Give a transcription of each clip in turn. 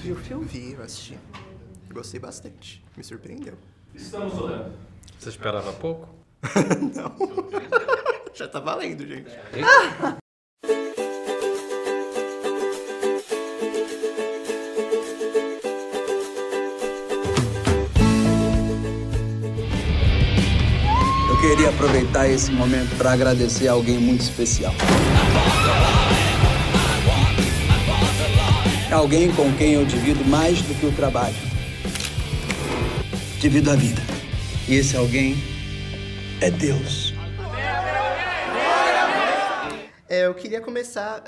viu o filme? Vi, eu assisti. Gostei bastante. Me surpreendeu. Estamos olhando. Você esperava pouco? Não. Já tá valendo, gente. Eu queria aproveitar esse momento para agradecer a alguém muito especial. Alguém com quem eu divido mais do que o trabalho. Divido a vida. E esse alguém é Deus. Eu queria começar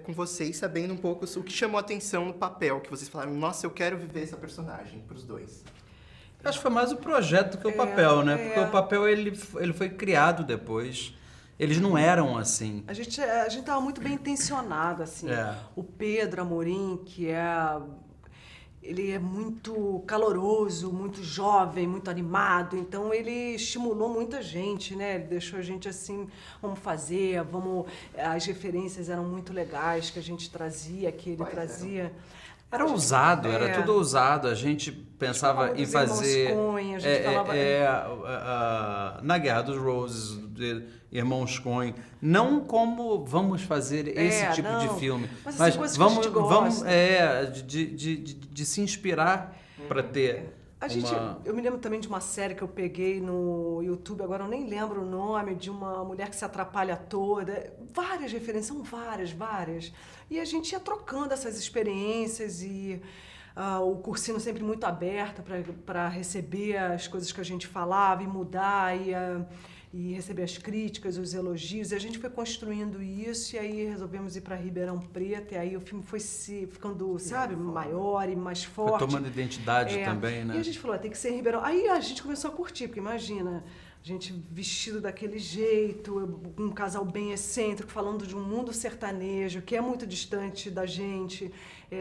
com vocês sabendo um pouco o que chamou a atenção no papel, que vocês falaram, nossa, eu quero viver essa personagem, pros dois. Acho que foi mais o projeto do que o papel, né? Porque o papel ele foi criado depois. Eles não eram assim. A gente tava muito bem intencionado, assim. O Pedro Amorim, ele é muito caloroso, muito jovem, muito animado, então ele estimulou muita gente, né? Ele deixou a gente assim, vamos fazer, as referências eram muito legais que a gente trazia, que ele trazia. Era ousado, era tudo ousado. A gente pensava em fazer... Coen, a gente falava... na Guerra dos Roses, de Irmãos Coen, não como vamos fazer esse tipo de filme, mas vamos de se inspirar para ter Eu me lembro também de uma série que eu peguei no YouTube, agora eu nem lembro o nome, de uma mulher que se atrapalha toda. Várias referências, são várias. E a gente ia trocando essas experiências e o cursinho sempre muito aberto para receber as coisas que a gente falava e mudar e receber as críticas, os elogios. E a gente foi construindo isso e aí resolvemos ir para Ribeirão Preto e aí o filme foi ficando, sabe, maior e mais forte. Foi tomando identidade também, né? E a gente falou, tem que ser em Ribeirão. Aí a gente começou a curtir, porque imagina, a gente vestido daquele jeito, um casal bem excêntrico, falando de um mundo sertanejo, que é muito distante da gente,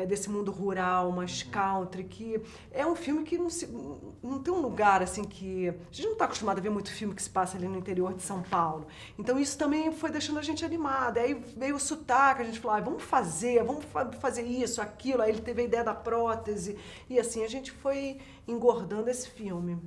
desse mundo rural, mais country, que é um filme que não tem um lugar assim que... A gente não está acostumado a ver muito filme que se passa ali no interior de São Paulo. Então isso também foi deixando a gente animada. Aí veio o sotaque, a gente falou, vamos fazer isso, aquilo. Aí ele teve a ideia da prótese. E assim, a gente foi engordando esse filme.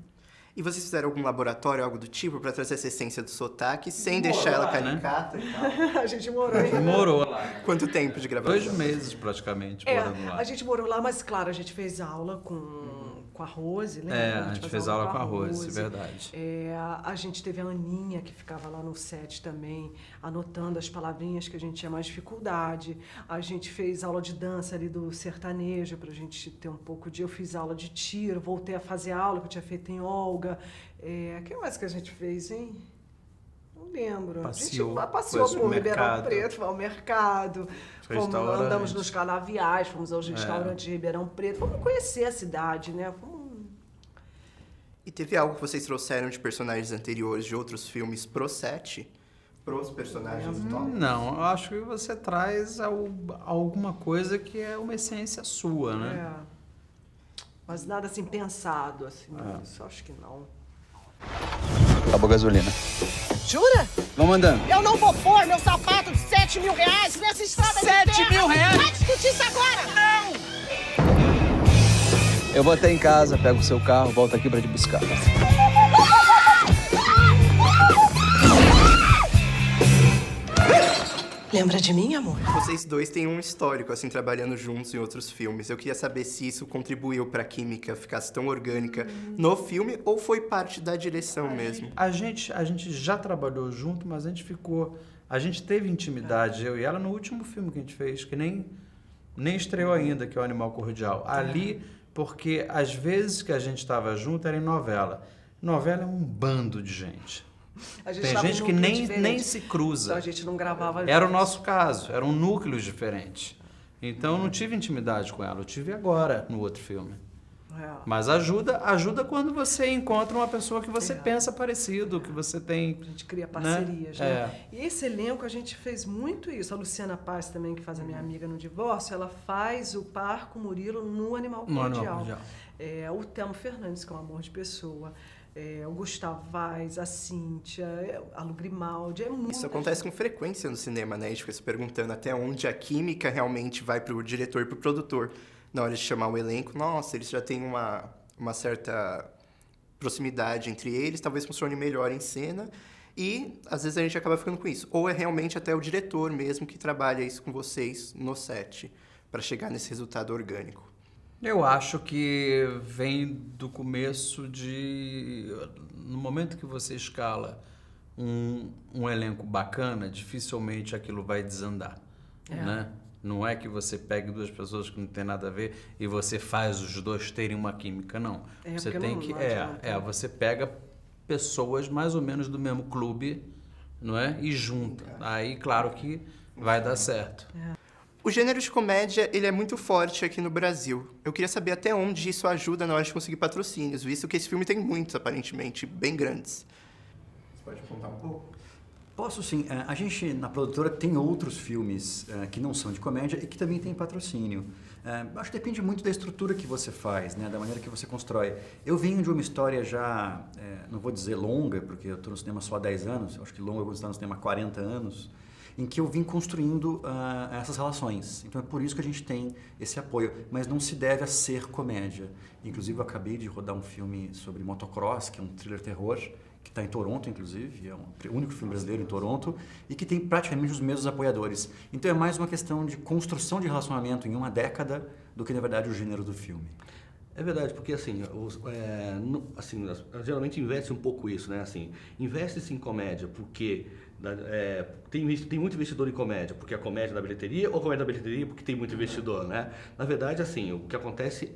E vocês fizeram algum laboratório, algo do tipo, pra trazer essa essência do sotaque, sem deixar ela caricata e tal? A gente morou aí. Morou lá. Quanto tempo de gravação? 2 meses, praticamente, morando lá. A gente morou lá, mas claro, a gente fez aula com a Rose, lembra? A gente fez aula com a Rose, verdade. A gente teve a Aninha, que ficava lá no set também, anotando as palavrinhas que a gente tinha mais dificuldade. A gente fez aula de dança ali do sertanejo, pra gente ter um pouco de... Eu fiz aula de tiro, voltei a fazer aula que eu tinha feito em Olga. O que mais que a gente fez, hein? Não lembro. Passeou por Ribeirão Preto, foi ao mercado, andamos nos canaviais, fomos aos restaurantes de Ribeirão Preto, vamos conhecer a cidade, né? E teve algo que vocês trouxeram de personagens anteriores de outros filmes pro set? Pros personagens novos? Não, eu acho que você traz alguma coisa que é uma essência sua, né? Mas nada assim pensado, assim, isso acho que não. Acabou a gasolina. Jura? Vamos andando. Eu não vou pôr meu sapato de 7 mil reais nessa estrada de terra. 7 mil reais? Vai discutir isso agora! Não! Eu vou até em casa, pego o seu carro, volto aqui pra te buscar. Lembra de mim, amor? Vocês dois têm um histórico, assim, trabalhando juntos em outros filmes. Eu queria saber se isso contribuiu pra química ficasse tão orgânica no filme ou foi parte da direção mesmo. A gente já trabalhou junto, mas a gente teve intimidade, eu e ela, no último filme que a gente fez, que nem estreou ainda, que é o Animal Cordial. Ali, porque às vezes que a gente estava junto era em novela. Novela é um bando de gente. Tem gente que nem se cruza. Então a gente não gravava juntos. Era o nosso caso, eram núcleos diferentes. Então eu não tive intimidade com ela, eu tive agora no outro filme. Mas ajuda quando você encontra uma pessoa que você pensa parecido, que você tem... A gente cria parcerias, né? E esse elenco a gente fez muito isso. A Luciana Paz também, que faz a minha amiga no divórcio, ela faz o par com o Murilo no Animal Cordial. O Telmo Fernandes, que é um amor de pessoa. O Gustavo Vaz, a Cíntia, a Lu Grimaldi, Isso acontece com frequência no cinema, né? A gente fica se perguntando até onde a química realmente vai pro diretor e pro produtor. na hora de chamar o elenco, nossa, eles já têm uma certa proximidade entre eles, talvez funcione melhor em cena, e às vezes a gente acaba ficando com isso. Ou é realmente até o diretor mesmo que trabalha isso com vocês no set, para chegar nesse resultado orgânico. Eu acho que vem do começo no momento que você escala um elenco bacana, dificilmente aquilo vai desandar, né? Não é que você pegue duas pessoas que não tem nada a ver e você faz os dois terem uma química, não. Você tem que... você pega pessoas mais ou menos do mesmo clube, não é? E junta. Aí, claro que vai dar certo. O gênero de comédia, ele é muito forte aqui no Brasil. Eu queria saber até onde isso ajuda na hora de conseguir patrocínios, visto que esse filme tem muitos, aparentemente, bem grandes. Você pode contar um pouco? Posso sim. A gente, na produtora, tem outros filmes que não são de comédia e que também tem patrocínio. Acho que depende muito da estrutura que você faz, né? Da maneira que você constrói. Eu venho de uma história já, não vou dizer longa, porque eu estou no cinema só há 10 anos, acho que longa eu vou estar no cinema há 40 anos, em que eu vim construindo essas relações. Então é por isso que a gente tem esse apoio, mas não se deve a ser comédia. Inclusive eu acabei de rodar um filme sobre motocross, que é um thriller terror, que está em Toronto, inclusive, é o único filme brasileiro em Toronto, e que tem praticamente os mesmos apoiadores. Então é mais uma questão de construção de relacionamento em uma década do que, na verdade, o gênero do filme. É verdade, porque assim, geralmente investe um pouco isso, né? Assim, investe-se em comédia porque tem muito investidor em comédia, porque a comédia da bilheteria, ou a comédia da bilheteria porque tem muito investidor, né? Na verdade, assim, o que acontece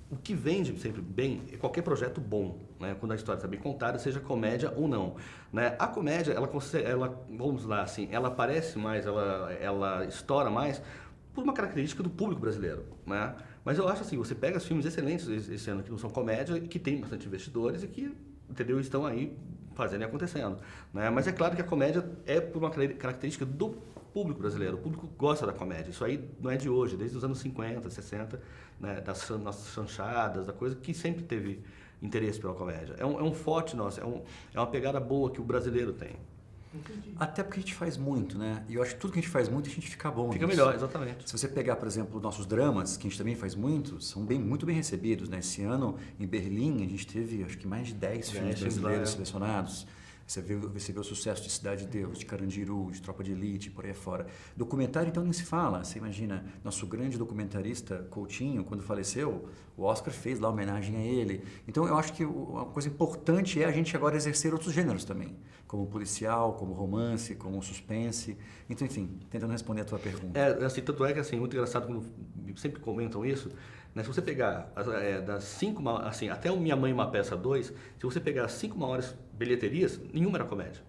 o que vende sempre bem é qualquer projeto bom, né? Quando a história está bem contada, seja comédia ou não, né? A comédia, vamos lá, assim, ela aparece mais, ela estoura mais por uma característica do público brasileiro, né? Mas eu acho assim, você pega filmes excelentes esse ano que não são comédia, que tem bastante investidores e que, entendeu, estão aí fazendo e acontecendo, né? Mas é claro que a comédia é por uma característica do público brasileiro. O público gosta da comédia. Isso aí não é de hoje, desde os anos 50, 60, né? Das nossas chanchadas, da coisa que sempre teve interesse pela comédia. É um forte nosso, é uma pegada boa que o brasileiro tem. Entendi. Até porque a gente faz muito, né? E eu acho que tudo que a gente faz muito, a gente fica bom. Fica melhor, exatamente. Se você pegar, por exemplo, nossos dramas, que a gente também faz muito, são muito bem recebidos, né? Esse ano, em Berlim, a gente teve, acho que mais de 10 filmes brasileiros selecionados. Você vê o sucesso de Cidade de Deus, de Carandiru, de Tropa de Elite, por aí afora. Documentário, então, nem se fala. Você imagina, nosso grande documentarista, Coutinho, quando faleceu, o Oscar fez lá homenagem a ele. Então, eu acho que uma coisa importante é a gente agora exercer outros gêneros também, como policial, como romance, como suspense. Então, enfim, tentando responder a tua pergunta. Assim, tanto é que, assim, muito engraçado, quando sempre comentam isso, né? Se você pegar das 5, assim, até o Minha Mãe Uma Peça 2, se você pegar as 5 maiores bilheterias, nenhuma era comédia.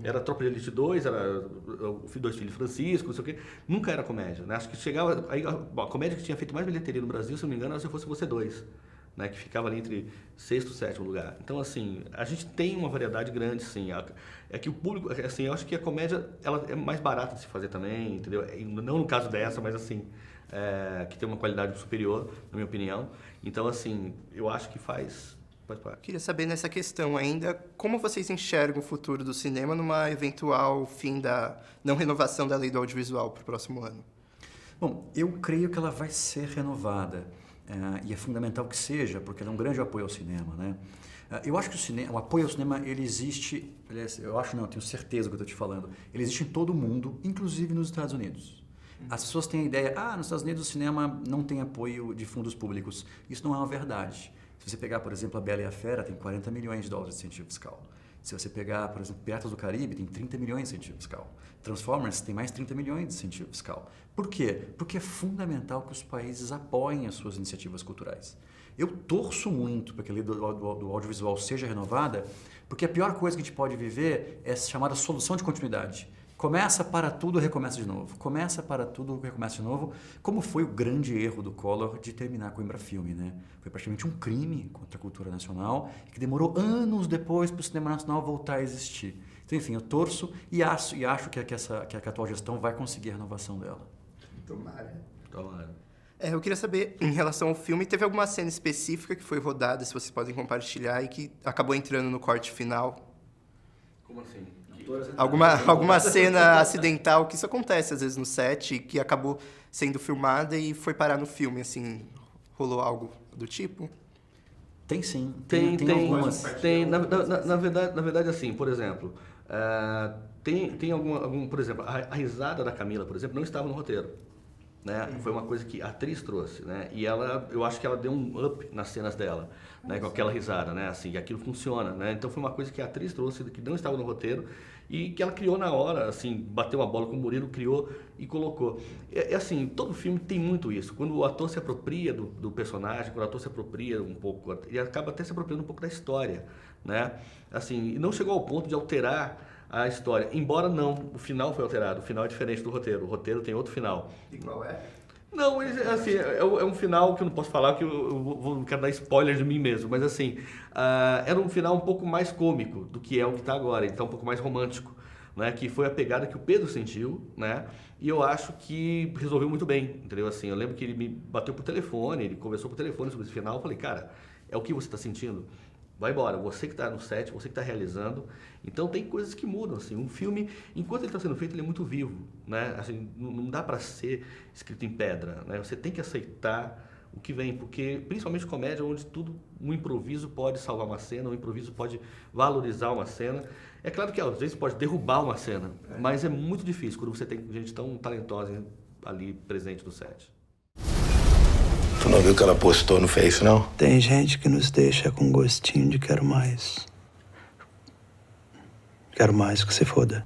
Era Tropa de Elite 2, era Dois Filhos de Francisco, não sei o quê. Nunca era comédia, né? Acho que chegava... Aí, a comédia que tinha feito mais bilheteria no Brasil, se não me engano, era Se Fosse Você 2, né? Que ficava ali entre 6º e 7º lugar. Então, assim, a gente tem uma variedade grande, sim. É que o público... Assim, eu acho que a comédia ela é mais barata de se fazer também, entendeu? Não no caso dessa, mas assim... que tem uma qualidade superior, na minha opinião. Então, assim, eu acho que faz parte. Queria saber nessa questão ainda, como vocês enxergam o futuro do cinema numa eventual fim da não renovação da lei do audiovisual para o próximo ano? Bom, eu creio que ela vai ser renovada. E é fundamental que seja, porque ela é um grande apoio ao cinema, né? Eu acho que o apoio ao cinema, ele existe... Aliás, eu tenho certeza do que eu estou te falando. Ele existe em todo o mundo, inclusive nos Estados Unidos. As pessoas têm a ideia, nos Estados Unidos o cinema não tem apoio de fundos públicos. Isso não é uma verdade. Se você pegar, por exemplo, A Bela e a Fera, tem 40 milhões de dólares de incentivo fiscal. Se você pegar, por exemplo, Piratas do Caribe, tem 30 milhões de incentivo fiscal. Transformers tem mais 30 milhões de incentivo fiscal. Por quê? Porque é fundamental que os países apoiem as suas iniciativas culturais. Eu torço muito para que a lei do audiovisual seja renovada, porque a pior coisa que a gente pode viver é a chamada solução de continuidade. Começa, para tudo, recomeça de novo. Começa, para tudo, recomeça de novo. Como foi o grande erro do Collor de terminar com o Embrafilme, né? Foi praticamente um crime contra a cultura nacional que demorou anos depois para o cinema nacional voltar a existir. Então, enfim, eu torço e acho que a atual gestão vai conseguir a renovação dela. Tomara. Então, eu queria saber, em relação ao filme, teve alguma cena específica que foi rodada, se vocês podem compartilhar, e que acabou entrando no corte final? como assim? alguma cena acidental, que isso acontece às vezes no set, que acabou sendo filmada e foi parar no filme, assim, rolou algo do tipo? Tem sim. Tem algumas. na verdade, assim, por exemplo, tem algum, por exemplo, a risada da Camila, por exemplo, não estava no roteiro, né? Foi uma coisa que a atriz trouxe, né? E eu acho que ela deu um up nas cenas dela, né? Com aquela risada, né? Assim, que aquilo funciona, né? Então foi uma coisa que a atriz trouxe, que não estava no roteiro e que ela criou na hora, assim, bateu uma bola com o Murilo, criou e colocou. Assim, todo filme tem muito isso. Quando o ator se apropria do personagem, quando o ator se apropria um pouco, ele acaba até se apropriando um pouco da história, né? Assim, e não chegou ao ponto de alterar a história, embora não, o final foi alterado, o final é diferente do roteiro, o roteiro tem outro final. E qual é? Não, assim, é um final que eu não posso falar, que eu quero dar spoiler de mim mesmo, mas assim, era um final um pouco mais cômico do que é o que está agora, então um pouco mais romântico, né? Que foi a pegada que o Pedro sentiu, né? E eu acho que resolveu muito bem, entendeu? Assim, eu lembro que ele me bateu por telefone, ele conversou por telefone sobre esse final, eu falei, cara, é o que você está sentindo? Vai embora, você que está no set, você que está realizando. Então tem coisas que mudam, assim. Um filme, enquanto ele está sendo feito, ele é muito vivo, né? Assim, não dá para ser escrito em pedra, né? Você tem que aceitar o que vem, porque principalmente comédia, onde um improviso pode salvar uma cena, um improviso pode valorizar uma cena. É claro que às vezes pode derrubar uma cena, mas é muito difícil quando você tem gente tão talentosa ali presente no set. Tu não viu o que ela postou no Face, não? Tem gente que nos deixa com gostinho de quero mais. Quero mais que se foda.